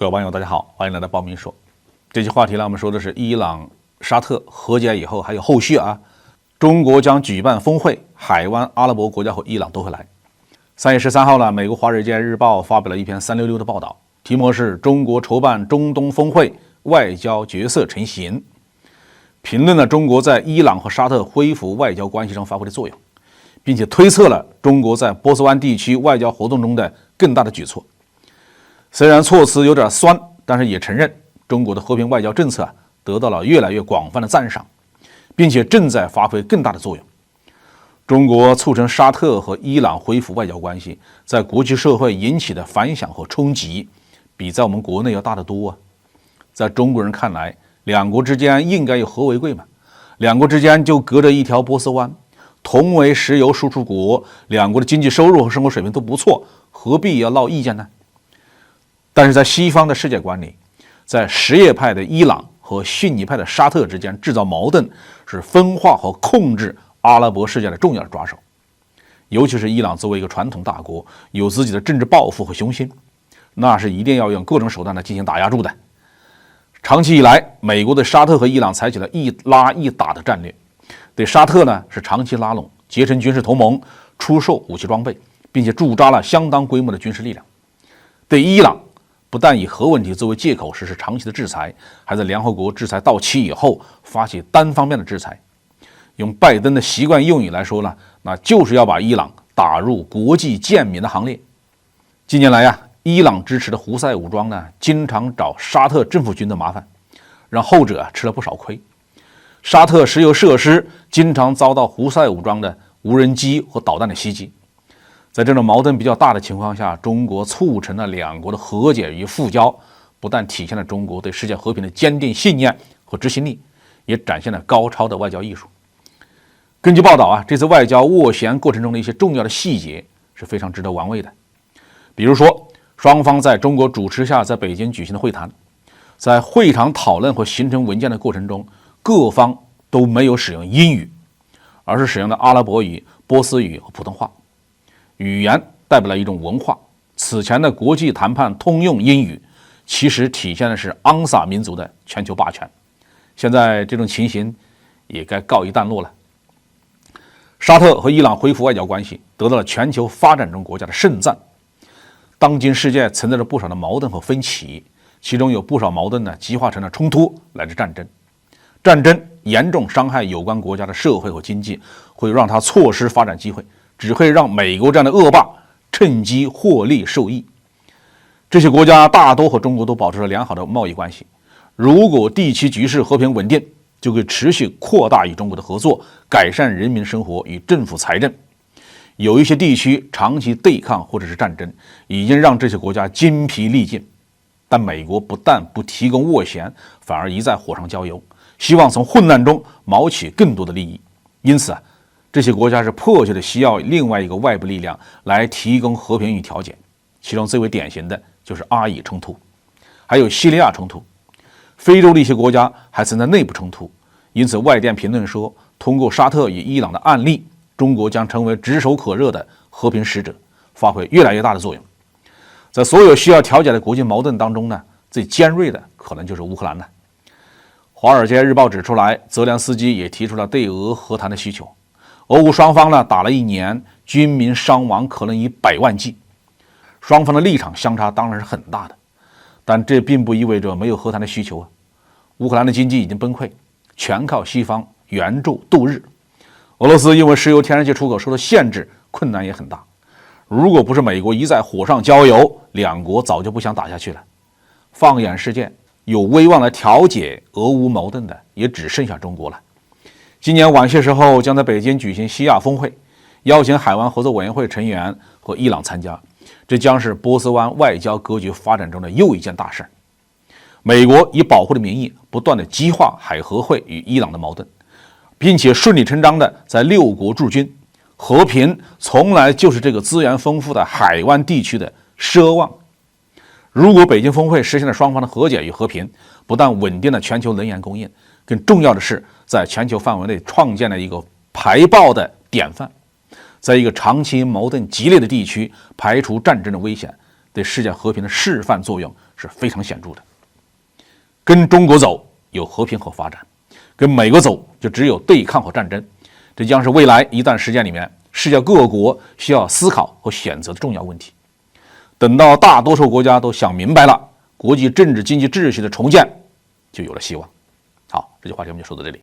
各位网友大家好，欢迎来到报明说。这期话题呢，我们说的是伊朗、沙特和解以后还有后续啊。中国将举办峰会，海湾阿拉伯国家和伊朗都会来。3月13号呢，美国《华尔街日报》发表了一篇366的报道，题目是中国筹办中东峰会，外交角色成型，评论了中国在伊朗和沙特恢复外交关系上发挥的作用，并且推测了中国在波斯湾地区外交活动中的更大的举措。虽然措辞有点酸，但是也承认中国的和平外交政策得到了越来越广泛的赞赏，并且正在发挥更大的作用。中国促成沙特和伊朗恢复外交关系，在国际社会引起的反响和冲击，比在我们国内要大得多啊。在中国人看来，两国之间应该有和为贵嘛，两国之间就隔着一条波斯湾，同为石油输出国，两国的经济收入和生活水平都不错，何必要闹意见呢？但是在西方的世界观里，在什叶派的伊朗和逊尼派的沙特之间制造矛盾，是分化和控制阿拉伯世界的重要的抓手。尤其是伊朗作为一个传统大国，有自己的政治抱负和雄心，那是一定要用各种手段来进行打压住的。长期以来，美国对沙特和伊朗采取了一拉一打的战略，对沙特呢是长期拉拢，结成军事同盟，出售武器装备，并且驻扎了相当规模的军事力量。对伊朗不但以核问题作为借口实施长期的制裁，还在联合国制裁到期以后发起单方面的制裁。用拜登的习惯用语来说呢，那就是要把伊朗打入国际贱民的行列。近年来呀，伊朗支持的胡塞武装呢，经常找沙特政府军的麻烦，让后者吃了不少亏。沙特石油设施经常遭到胡塞武装的无人机和导弹的袭击。在这种矛盾比较大的情况下，中国促成了两国的和解与复交，不但体现了中国对世界和平的坚定信念和执行力，也展现了高超的外交艺术。根据报道啊，这次外交斡旋过程中的一些重要的细节是非常值得玩味的。比如说，双方在中国主持下在北京举行的会谈，在会场讨论和形成文件的过程中，各方都没有使用英语，而是使用的阿拉伯语、波斯语和普通话。语言代表了一种文化，此前的国际谈判通用英语，其实体现的是昂萨民族的全球霸权。现在这种情形也该告一段落了。沙特和伊朗恢复外交关系，得到了全球发展中国家的盛赞。当今世界存在着不少的矛盾和分歧，其中有不少矛盾呢激化成了冲突乃至战争。战争严重伤害有关国家的社会和经济，会让它错失发展机会，只会让美国这样的恶霸趁机获利受益。这些国家大多和中国都保持了良好的贸易关系，如果地区局势和平稳定，就会持续扩大与中国的合作，改善人民生活与政府财政。有一些地区长期对抗或者是战争，已经让这些国家精疲力尽，但美国不但不提供斡旋，反而一再火上浇油，希望从混乱中谋取更多的利益。因此这些国家是迫切的需要另外一个外部力量来提供和平与调解，其中最为典型的就是阿以冲突，还有叙利亚冲突。非洲的一些国家还存在内部冲突，因此外电评论说，通过沙特与伊朗的案例，中国将成为炙手可热的和平使者，发挥越来越大的作用。在所有需要调解的国际矛盾当中呢，最尖锐的可能就是乌克兰了。华尔街日报指出来，泽连斯基也提出了对俄和谈的需求。俄乌双方呢打了1年，军民伤亡可能以100万计，双方的立场相差当然是很大的，但这并不意味着没有和谈的需求啊。乌克兰的经济已经崩溃，全靠西方援助度日。俄罗斯因为石油天然气出口受到限制，困难也很大。如果不是美国一再火上浇油，两国早就不想打下去了。放眼世界，有威望来调解俄乌矛盾的也只剩下中国了。今年晚些时候将在北京举行西亚峰会，邀请海湾合作委员会成员和伊朗参加，这将是波斯湾外交格局发展中的又一件大事。美国以保护的名义不断的激化海合会与伊朗的矛盾，并且顺理成章的在6国驻军。和平从来就是这个资源丰富的海湾地区的奢望。如果北京峰会实现了双方的和解与和平，不但稳定了全球能源供应，更重要的是在全球范围内创建了一个排爆的典范，在一个长期矛盾激烈的地区排除战争的危险，对世界和平的示范作用是非常显著的。跟中国走有和平和发展，跟美国走就只有对抗和战争。这将是未来一段时间里面世界各国需要思考和选择的重要问题。等到大多数国家都想明白了，国际政治经济秩序的重建就有了希望。好，这期话题我们就说到这里。